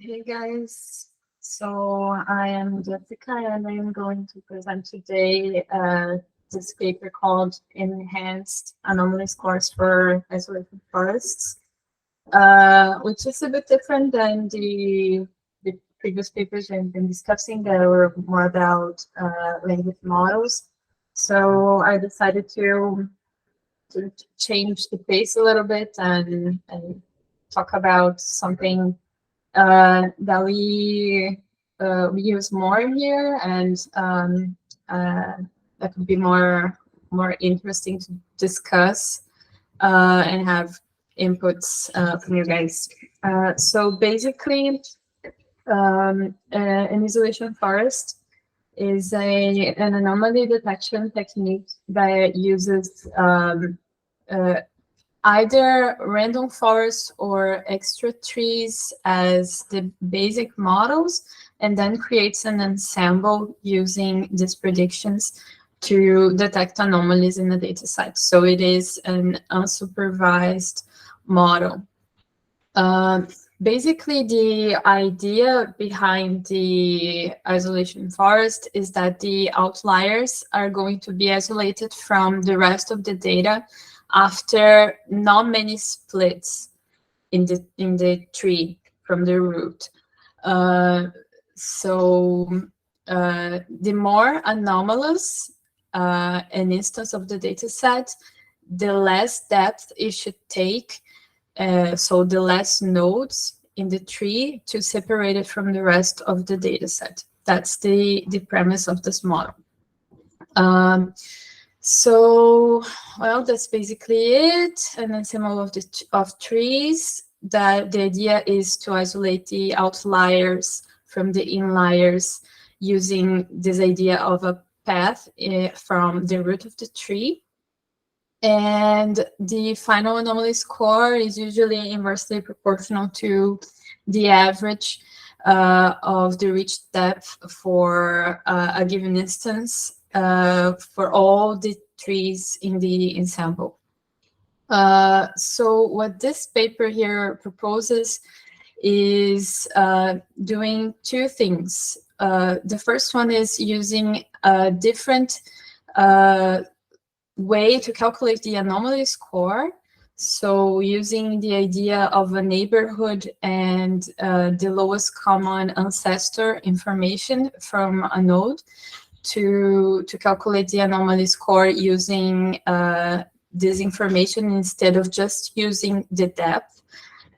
Hey guys, so I am Jessica and I am going to present today this paper called Enhanced Anomaly Scores for Isolated Forests, which is a bit different than the previous papers we've been discussing that were more about language models. So I decided to change the pace a little bit and talk about something that we use more here, and that could be more interesting to discuss and have inputs from you guys. So basically, an isolation forest is an anomaly detection technique that uses either random forests or extra trees as the basic models, and then creates an ensemble using these predictions to detect anomalies in the data set. So it is an unsupervised model. Basically, the idea behind the isolation forest is that the outliers are going to be isolated from the rest of the data after not many splits in the tree from the root. The more anomalous an instance of the data set, the less depth it should take. So the less nodes in the tree to separate it from the rest of the data set. That's the premise of this model. So, well, that's basically it. An ensemble of trees. That the idea is to isolate the outliers from the inliers using this idea of a path from the root of the tree. And the final anomaly score is usually inversely proportional to the average of the reached depth for a given instance for all the trees in the ensemble. So what this paper here proposes is doing two things. The first one is using a different way to calculate the anomaly score. So using the idea of a neighborhood and the lowest common ancestor information from a node to calculate the anomaly score using this information instead of just using the depth.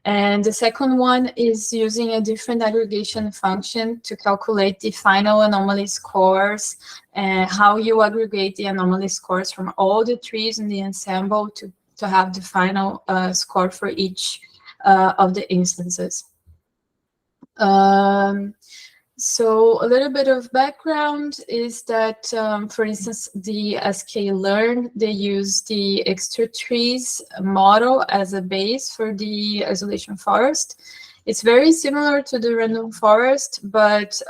And the second one is using a different aggregation function to calculate the final anomaly scores and how you aggregate the anomaly scores from all the trees in the ensemble to have the final score for each of the instances. So a little bit of background is that, for instance, the sklearn, they use the extra trees model as a base for the isolation forest. It's very similar to the random forest, but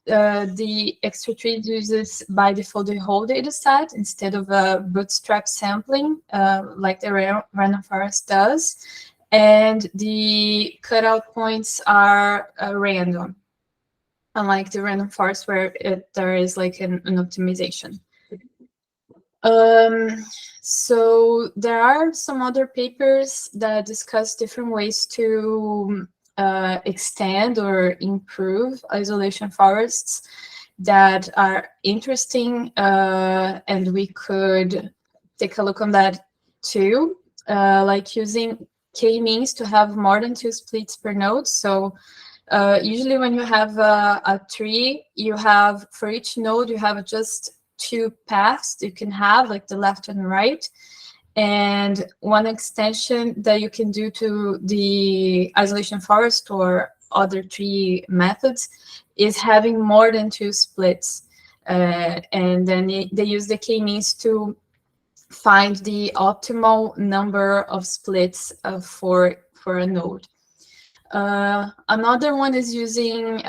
the extra trees uses by default the whole data set instead of a bootstrap sampling like the random forest does. And the cutout points are random, unlike the random forest where there is like an optimization. So there are some other papers that discuss different ways to extend or improve isolation forests that are interesting, and we could take a look on that too, like using k-means to have more than 2 splits per node. So usually when you have a tree, you have, for each node, you have just 2 paths you can have, like the left and right. And one extension that you can do to the isolation forest or other tree methods is having more than 2 splits. And then they use the k-means to find the optimal number of splits for a node. Another one is using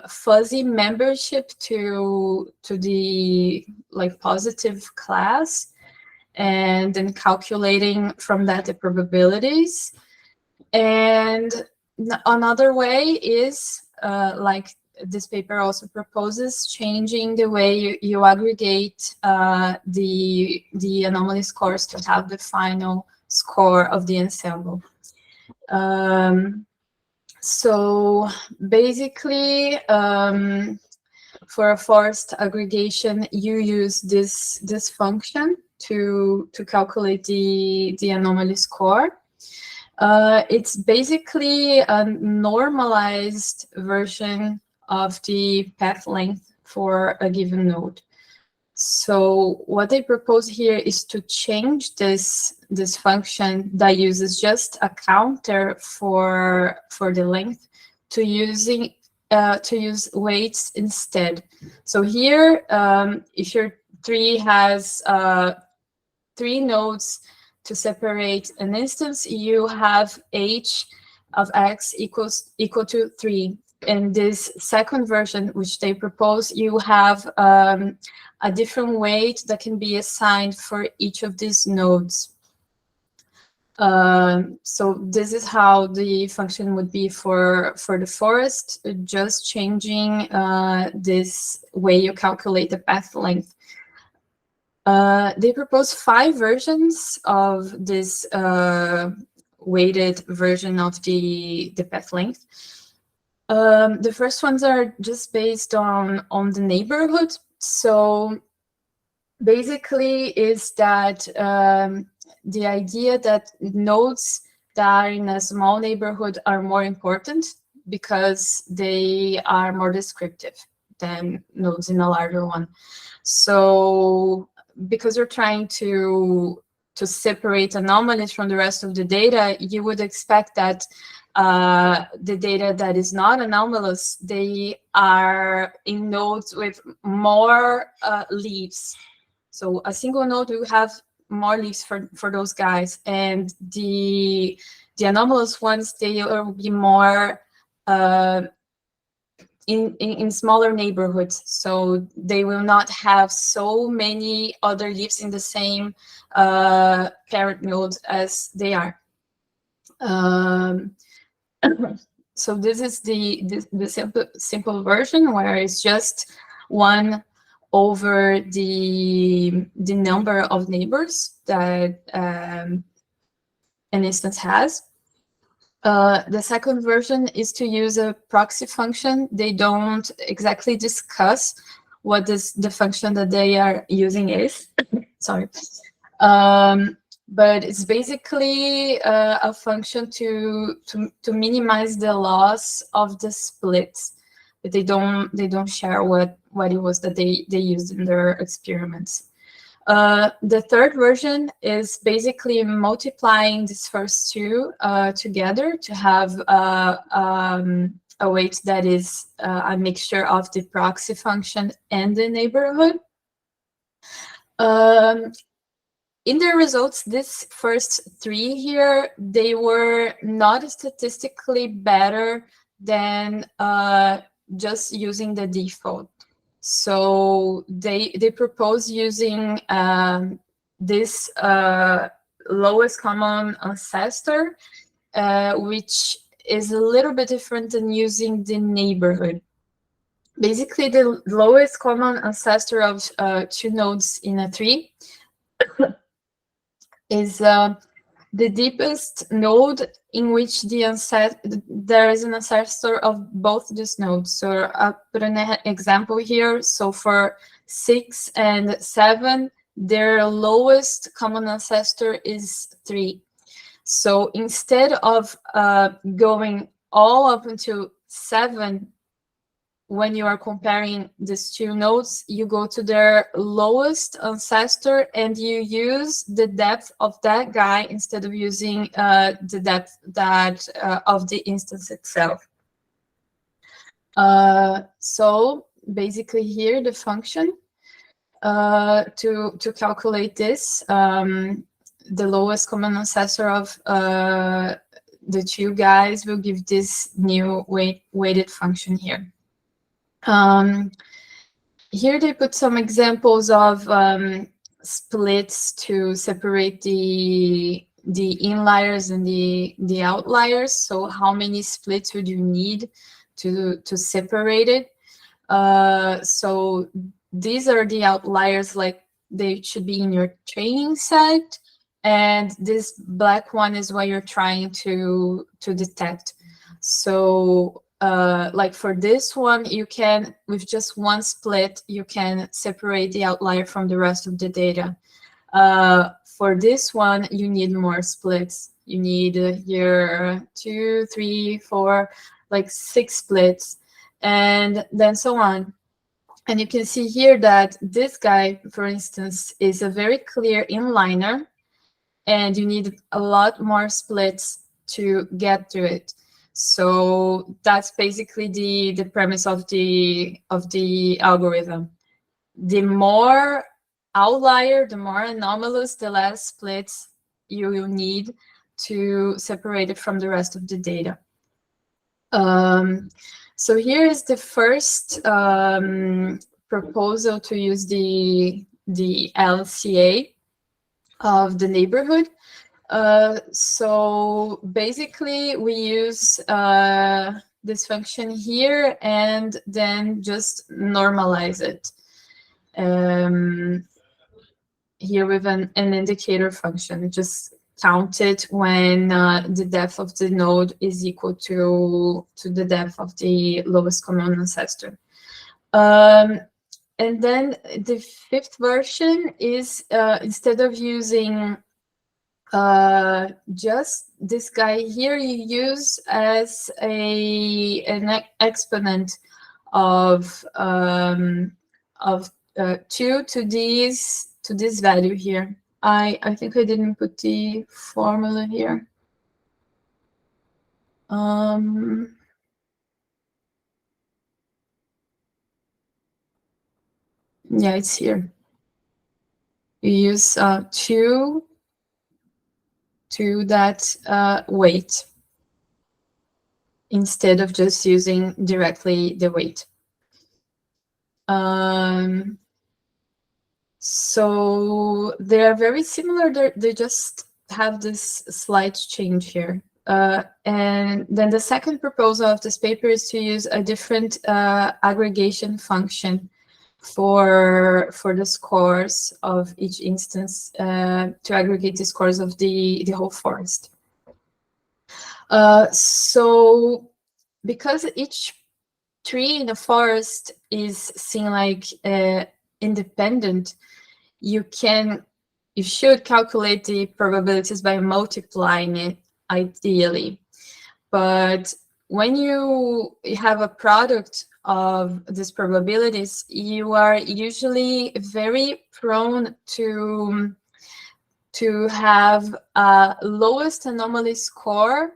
fuzzy membership to the like positive class, and then calculating from that the probabilities. And Another way is, like this paper also proposes, changing the way you aggregate the anomaly scores to have the final score of the ensemble. So basically, for a forest aggregation, you use this function to calculate the anomaly score. It's basically a normalized version of the path length for a given node. So what they propose here is to change this function that uses just a counter for the length to use weights instead. So here, if your tree has 3 nodes to separate an instance, you have h of x equal to 3. In this second version, which they propose, you have a different weight that can be assigned for each of these nodes. So this is how the function would be for the forest, just changing this way you calculate the path length. They propose 5 versions of this weighted version of the path length. The first ones are just based on the neighborhood. So basically is that the idea that nodes that are in a small neighborhood are more important because they are more descriptive than nodes in a larger one. So because you're trying to separate anomalies from the rest of the data, you would expect that the data that is not anomalous, they are in nodes with more leaves. So a single node will have more leaves for those guys, and the anomalous ones, they will be more in smaller neighborhoods, so they will not have so many other leaves in the same parent node as they are. So this is the simple version, where it's just 1 over the number of neighbors that an instance has. The second version is to use a proxy function. They don't exactly discuss what the function that they are using is. Sorry. But it's basically a function to minimize the loss of the splits. But they don't share what it was that they used in their experiments. The third version is basically multiplying these first 2 together to have a weight that is a mixture of the proxy function and the neighborhood. In their results, these first 3 here, they were not statistically better than just using the default. So they propose using this lowest common ancestor, which is a little bit different than using the neighborhood. Basically, the lowest common ancestor of 2 nodes in a tree is the deepest node in which there is an ancestor of both these nodes. So I'll put an example here. So for 6 and 7, their lowest common ancestor is 3. So instead of going all up until 7, when you are comparing these 2 nodes, you go to their lowest ancestor and you use the depth of that guy instead of using the depth of the instance itself. So basically here the function to calculate this, the lowest common ancestor of the 2 guys will give this new weighted function here. Here they put some examples of splits to separate the the inliers and the outliers. So how many splits would you need to separate it? So these are the outliers, like they should be in your training set, and this black one is what you're trying to detect. So like for this one, you can, with just one split, you can separate the outlier from the rest of the data. For this one, you need more splits. You need here 2, 3, 4, like 6 splits, and then so on. And you can see here that this guy, for instance, is a very clear inliner, and you need a lot more splits to get to it. So that's basically the premise of the algorithm. The more outlier, the more anomalous, the less splits you will need to separate it from the rest of the data. So here is the first proposal to use the LCA of the neighborhood. So basically we use this function here and then just normalize it. Here with an indicator function, just count it when the depth of the node is equal to the depth of the lowest common ancestor. And then the fifth version is instead of using just this guy here, you use as an exponent of 2 to this value here. I think I didn't put the formula here. Yeah, it's here. You use 2 to that weight instead of just using directly the weight. So they are very similar. They just have this slight change here. And then the second proposal of this paper is to use a different aggregation function for the scores of each instance to aggregate the scores of the whole forest. So because each tree in the forest is seen like independent, you should calculate the probabilities by multiplying it, ideally. But when you have a product of these probabilities, you are usually very prone to have a lowest anomaly score,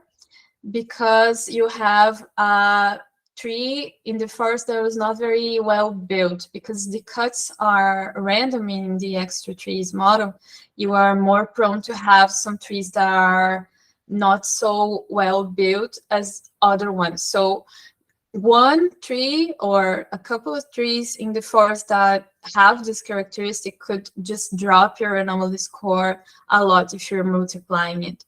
because you have a tree in the forest that was not very well built. Because the cuts are random in the extra trees model, you are more prone to have some trees that are not so well built as other ones. So one tree or a couple of trees in the forest that have this characteristic could just drop your anomaly score a lot if you're multiplying it,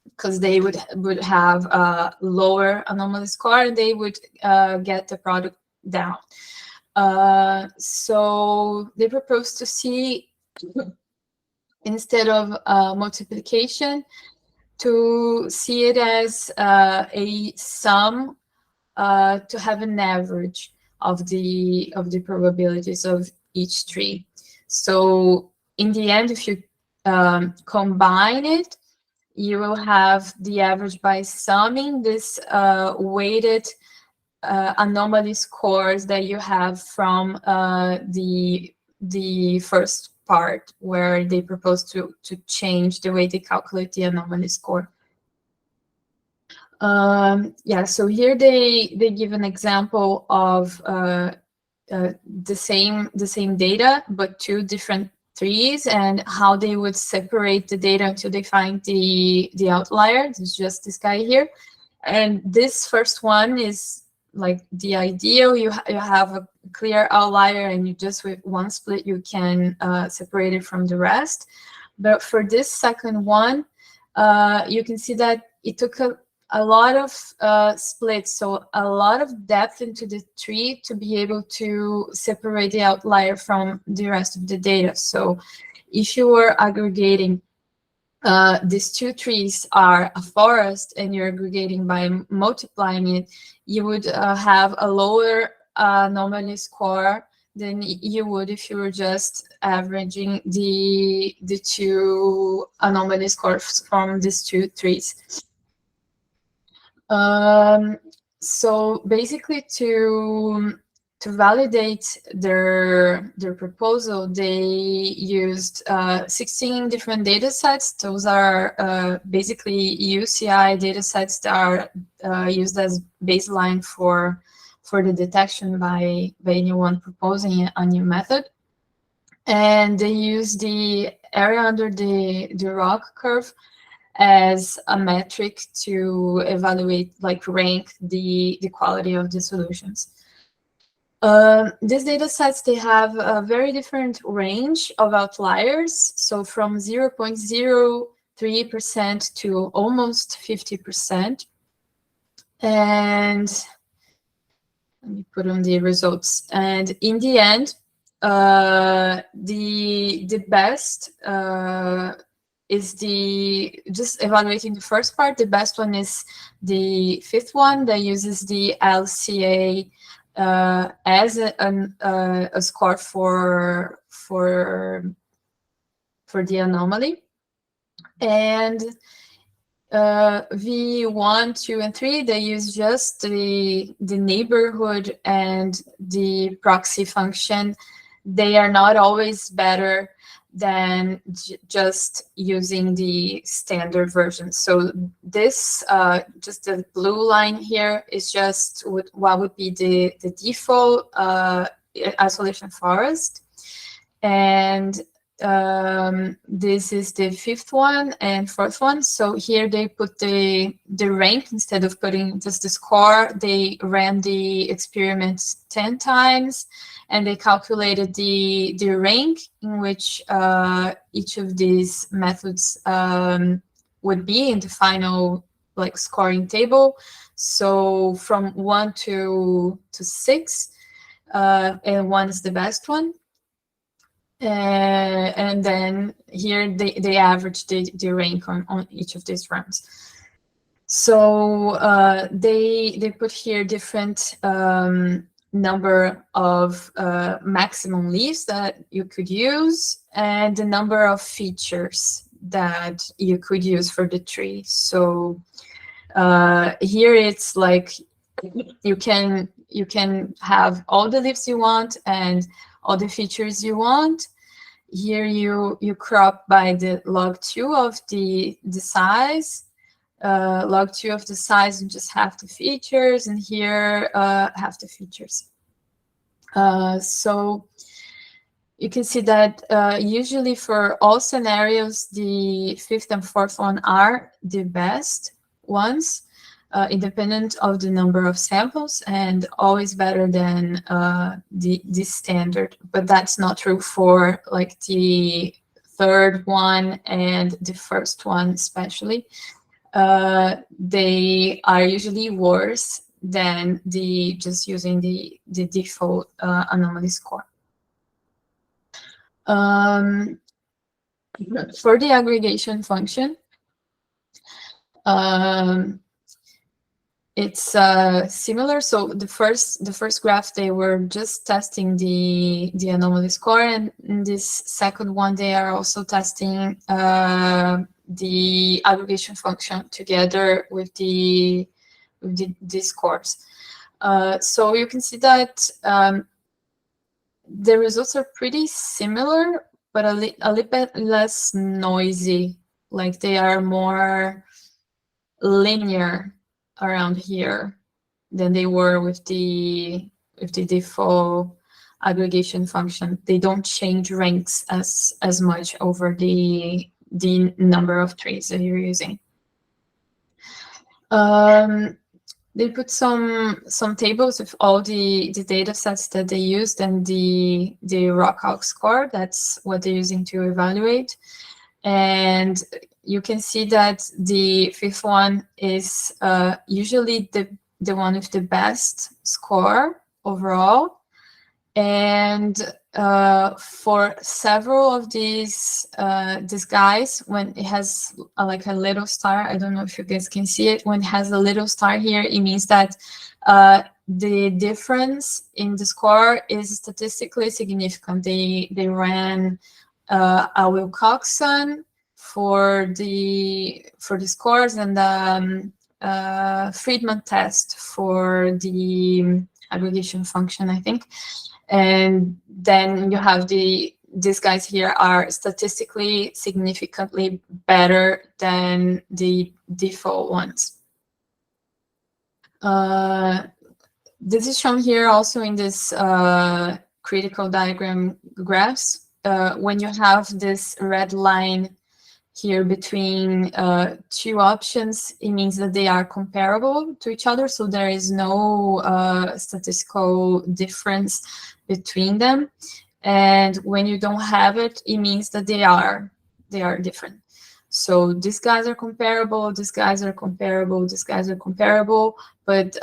because they would have a lower anomaly score and they would get the product down. So they propose to see, instead of multiplication, to see it as a sum, to have an average of the probabilities of each tree. So in the end, if you combine it, you will have the average by summing this weighted anomaly scores that you have from the first part, where they propose to change the way they calculate the anomaly score. Yeah, so here they give an example of the same data, but two different trees, and how they would separate the data until they find the outlier. It's just this guy here. And this first one is like the ideal. You have a clear outlier, and you just, with one split, you can separate it from the rest. But for this second one, you can see that it took a lot of splits, so a lot of depth into the tree to be able to separate the outlier from the rest of the data. So if you were aggregating, these two trees are a forest and you're aggregating by multiplying it, you would have a lower anomaly score than you would if you were just averaging the two anomaly scores from these two trees. So basically, to validate their proposal, they used 16 different data sets. Those are basically UCI data sets that are used as baseline for the detection by anyone proposing a new method. And they use the area under the rock curve as a metric to evaluate, like rank the quality of the solutions. These data sets, they have a very different range of outliers. So from 0.03% to almost 50%. And let me put on the results. And in the end, the best is just evaluating the first part. The best one is the fifth one that uses the LCA as a score for the anomaly. And V1, 2, and 3, they use just the neighborhood and the proxy function. They are not always better than just using the standard version. So this, just the blue line here, is just what would be the default isolation forest. And this is the fifth one and fourth one. So here they put the rank instead of putting just the score. They ran the experiments 10 times, and they calculated the rank in which each of these methods would be in the final scoring table. So from 1 to 6, and 1 is the best one. And then here they average the rank on each of these runs. So they put here different number of maximum leaves that you could use, and the number of features that you could use for the tree. So here it's like you can have all the leaves you want and all the features you want. Here you crop by the log2 of the size. Log2 of the size and just half the features, and here half the features. So you can see that usually for all scenarios, the fifth and fourth one are the best ones, independent of the number of samples, and always better than the standard. But that's not true for the third one and the first one especially. They are usually worse than just using the default anomaly score. For the aggregation function, it's similar. So the first graph, they were just testing the anomaly score, and in this second one, they are also testing the aggregation function together with the scores. So you can see that the results are pretty similar, but a little bit less noisy. Like they are more linear around here than they were with the default aggregation function. They don't change ranks as much over the number of trees that you're using. They put some tables with all the data sets that they used and the rock score. That's what they're using to evaluate. And you can see that the fifth one is usually the one with the best score overall. And for several of these guys, when it has like a little star, I don't know if you guys can see it, when it has a little star here, it means that the difference in the score is statistically significant. They ran a Wilcoxon for the scores, and Friedman test for the aggregation function, I think. And then you have these guys here are statistically significantly better than the default ones. This is shown here also in this critical diagram graphs. When you have this red line here between two options, it means that they are comparable to each other. So there is no statistical difference between them. And when you don't have it, it means that they are different. So these guys are comparable, these guys are comparable, these guys are comparable, but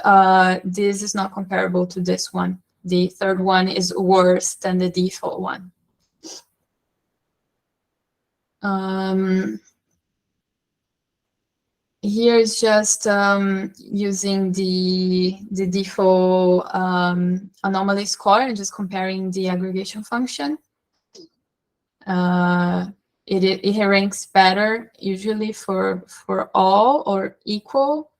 this is not comparable to this one. The third one is worse than the default one. Here is just using the default anomaly score and just comparing the aggregation function. It ranks better usually for all or equal.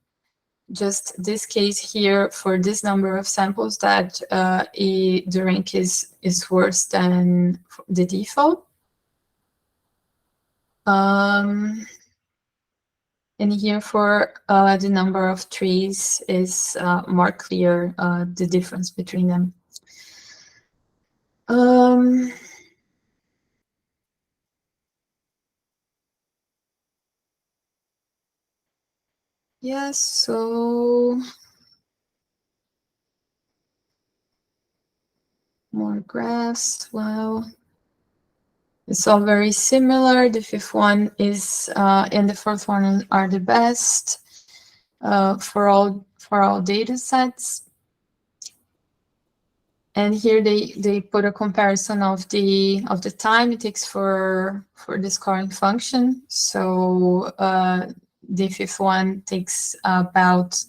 Just this case here for this number of samples that the rank is worse than the default. And here for the number of trees is more clear, the difference between them. Yes, so more graphs. Well, it's all very similar. The fifth one is and the fourth one are the best for all data sets. And here they put a comparison of the time it takes for the scoring function. So the fifth one takes about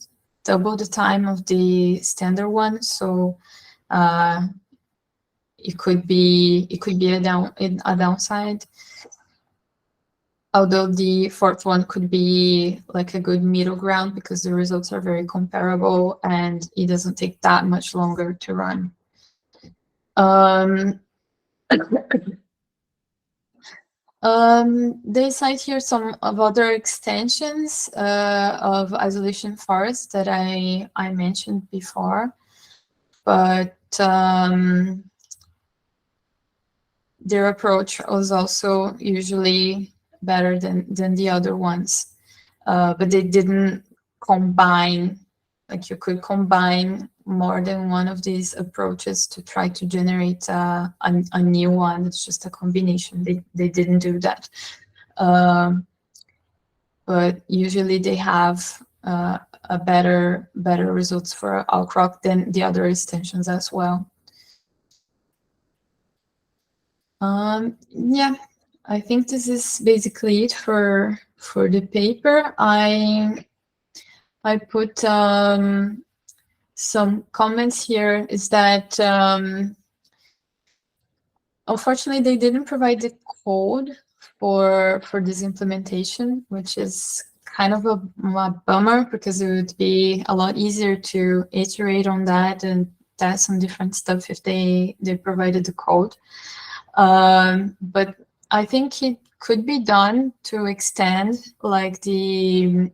double the time of the standard one. So it could be a downside. Although the fourth one could be like a good middle ground because the results are very comparable and it doesn't take that much longer to run. They cite here some of other extensions of isolation forests that I mentioned before, but their approach was also usually better than the other ones, but they didn't combine, like you could combine more than one of these approaches to try to generate a new one. It's just a combination. They didn't do that. But usually they have a better results for outcrop than the other extensions as well. Yeah, I think this is basically it for the paper. I put some comments here. Is that unfortunately they didn't provide the code for this implementation, which is kind of a bummer because it would be a lot easier to iterate on that and test some different stuff if they provided the code. But I think it could be done to extend like the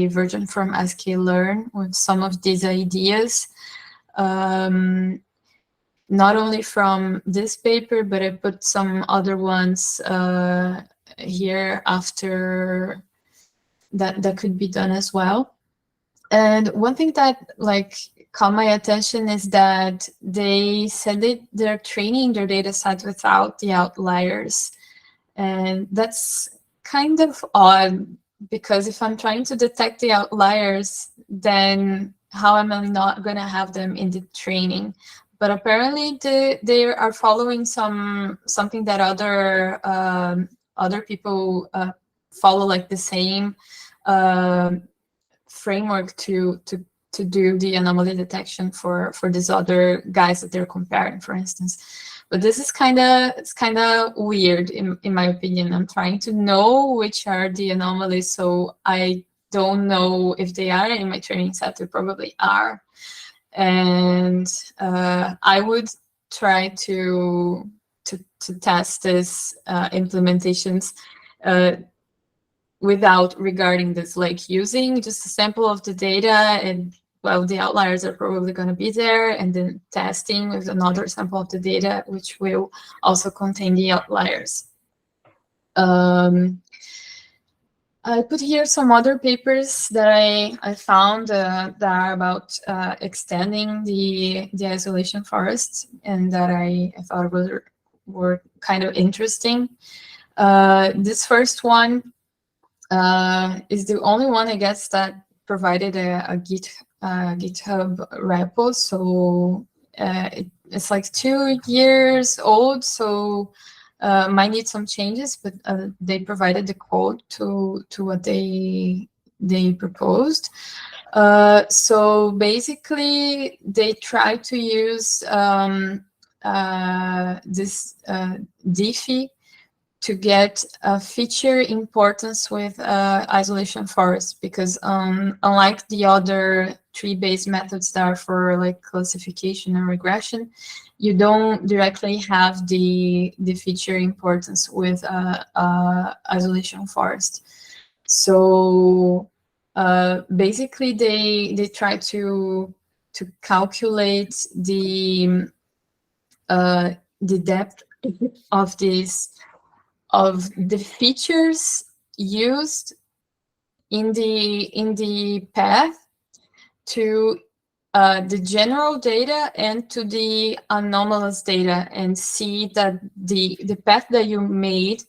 version from sklearn with some of these ideas. Not only from this paper, but I put some other ones here after that could be done as well. And one thing that like caught my attention is that they said that they're training their data set without the outliers. And that's kind of odd, because if I'm trying to detect the outliers, then how am I not going to have them in the training? But apparently they are following something that other people follow, like the same framework to do the anomaly detection for these other guys that they're comparing, for instance. But this is kind of weird in my opinion. I'm trying to know which are the anomalies, so I don't know if they are in my training set. They probably are, and I would try to test this implementations without regarding this, like using just a sample of the data, and well, the outliers are probably going to be there, and then testing with another sample of the data, which will also contain the outliers. I put here some other papers that I found that are about extending the isolation forests, and that I thought were kind of interesting. This first one is the only one, I guess, that provided a GitHub repo. So it's like 2 years old, so might need some changes, but they provided the code to what they proposed. So basically, they try to use this Diffie to get feature importance with isolation forests, because unlike the other tree-based methods that are for like classification and regression, you don't directly have the feature importance with isolation forest. So basically, they try to calculate the depth of the features used in the path to the general data and to the anomalous data, and see that the path that you made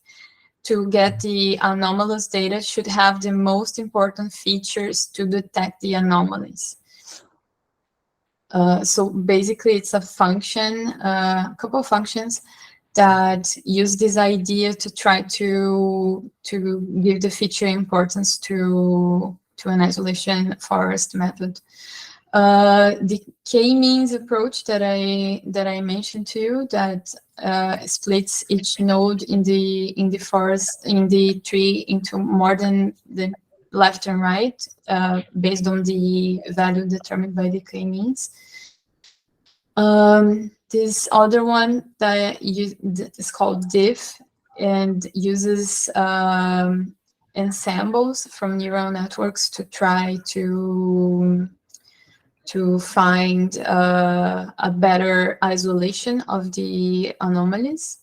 to get the anomalous data should have the most important features to detect the anomalies. So basically, it's a function, a couple of functions that use this idea to try to give the feature importance to an isolation forest method. The k-means approach that I mentioned to you, that splits each node in the forest, in the tree, into more than the left and right, based on the value determined by the k-means. This other one that is called diff, and uses ensembles from neural networks to try to find a better isolation of the anomalies.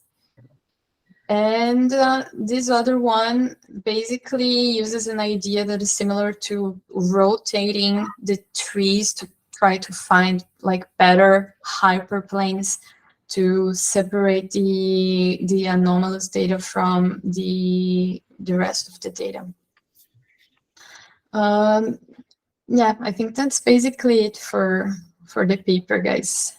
And this other one basically uses an idea that is similar to rotating the trees to try to find like better hyperplanes to separate the anomalous data from the rest of the data. Yeah, I think that's basically it for the paper, guys.